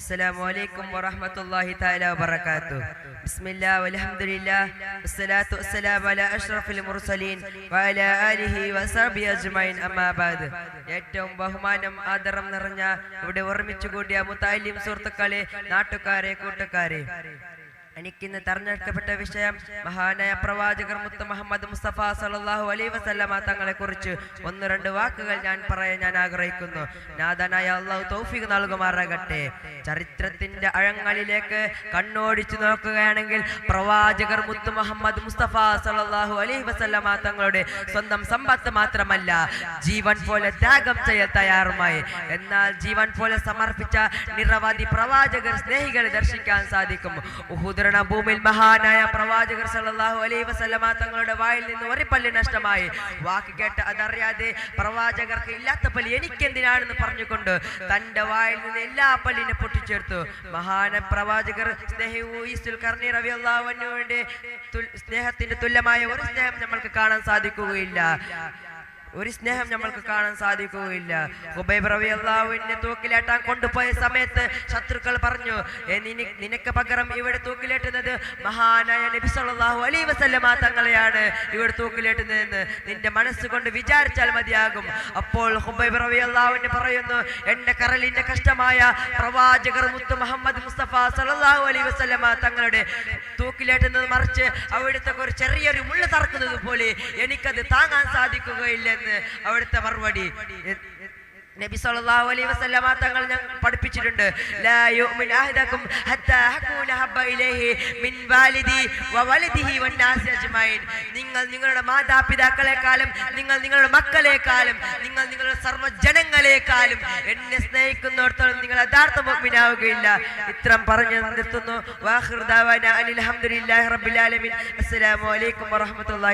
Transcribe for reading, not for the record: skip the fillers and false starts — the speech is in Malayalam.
Assalamualaikum warahmatullahi taala wabarakatuh. Bismillah walhamdulillah wassalatu wassalamu ala ashrafil mursalin wa ala alihi wasahbihi ajmain amma ba'd. ഏറ്റവും ബഹുമാനം ആദരം നിറഞ്ഞ ഇവിടെ ഒരുമിച്ച് കൂടിയ മുതഅല്ലിം സുഹൃത്തുക്കളെ, നാട്ടുകാരെ, കൂട്ടുകാരെ, എനിക്കിന്ന് തെരഞ്ഞെടുക്കപ്പെട്ട വിഷയം മഹാനായ പ്രവാചകർ മുത്ത് മുഹമ്മദ് മുസ്തഫ സല്ലല്ലാഹു അലൈഹി വസല്ലമ തങ്ങളെ കുറിച്ച് ഒന്ന് രണ്ട് വാക്കുകൾ ഞാൻ ആഗ്രഹിക്കുന്നു. നാഥനായ അല്ലാഹു തൗഫീഖ് നൽകുമാറാകട്ടെ. ചരിത്രത്തിന്റെ അഴങ്ങളിലേക്ക് കണ്ണോടിച്ചു നോക്കുകയാണെങ്കിൽ പ്രവാചകർ മുത്ത് മുഹമ്മദ് മുസ്തഫ സല്ലല്ലാഹു അലൈഹി വസല്ലമ തങ്ങളുടെ സ്വന്തം സമ്പത്ത് മാത്രമല്ല, ജീവൻ പോലെ ത്യാഗം ചെയ്യാൻ തയ്യാറുമായി. എന്നാൽ ജീവൻ പോലെ സമർപ്പിച്ച നിരവധി പ്രവാചകർ സ്നേഹികളെ ദർശിക്കാൻ സാധിക്കും. ഉഹുദ് ഭൂമിയിൽ മഹാനായ പ്രവാചകർ സല്ലല്ലാഹു അലൈഹി വസല്ലമ തങ്ങളുടെ വായിൽ നിന്ന് ഒരു പല്ല് നഷ്ടമായി. വാക്ക് കേട്ട് അതറിയാതെ പ്രവാചകർക്ക് ഇല്ലാത്ത പല്ലി എനിക്കെന്തിനാണെന്ന് പറഞ്ഞുകൊണ്ട് തന്റെ വായിൽ നിന്ന് എല്ലാ പല്ലിനെ പൊട്ടിച്ചെടുത്തു. മഹാന പ്രവാചകർ സ്നേഹത്തിന്റെ തുല്യമായ ഒരു സ്നേഹം നമ്മൾക്ക് കാണാൻ സാധിക്കുകയില്ല. ഹുബൈബ് റളിയല്ലാഹുവിനെ തൂക്കിലേറ്റാൻ കൊണ്ടുപോയ സമയത്ത് ശത്രുക്കൾ പറഞ്ഞു, നിനക്ക് പകരം ഇവിടെ തൂക്കിലേറ്റുന്നത് മഹാനായ നബി സല്ലല്ലാഹു അലൈഹി വസല്ലമ തങ്ങളെയാണ് ഇവിടെ തൂക്കിലേറ്റുന്നതെന്ന് നിന്റെ മനസ്സുകൊണ്ട് വിചാരിച്ചാൽ മതിയാകും. അപ്പോൾ ഹുബൈബ് റളിയല്ലാഹുവിനെ പറയുന്നു, എന്റെ കരളിന്റെ കഷ്ടമായ പ്രവാചകർ മുത്ത് മുഹമ്മദ് മുസ്തഫ സല്ലല്ലാഹു അലൈഹി വസല്ലമ തങ്ങളുടെ തൂക്കിലേറ്റുന്നത് മറിച്ച് അവിടുത്തെ ഒരു ചെറിയൊരു മുള്ള തറക്കുന്നത് പോലെ എനിക്കത് താങ്ങാൻ സാധിക്കുകയില്ലെന്ന് അവിടുത്തെ മറുപടി. നബി സല്ലല്ലാഹു അലൈഹി വസല്ലമ തങ്ങൾ പഠിപ്പിച്ചിട്ടുണ്ട്, ലാ യുഅ്മിൻ അഹദകും ഹത്താ അകൂന ഹബ്ബ ഇലൈഹി മിൻ വാലിദി വ വലദിഹി വന്നാസി അജ്മഈൻ. നിങ്ങൾ നിങ്ങളുടെ മാതാപിതാക്കളെക്കാളും, നിങ്ങൾ നിങ്ങളുടെ മക്കളെക്കാളും, നിങ്ങൾ നിങ്ങളുടെ സർവ്വജനങ്ങളെക്കാളും എന്നെ സ്നേഹിക്കുന്നിടത്തോളം നിങ്ങൾ യഥാർത്ഥ മുഅ്മിനാവുകയില്ല. ഇത്രയും പറഞ്ഞു നിർത്തുന്നു. വാഖിറു ദഅവാനാ അനിൽ ഹംദുലില്ലാഹി റബ്ബിൽ ആലമീൻ. അസ്സലാമു അലൈക്കും വറഹ്മത്തുള്ളാഹി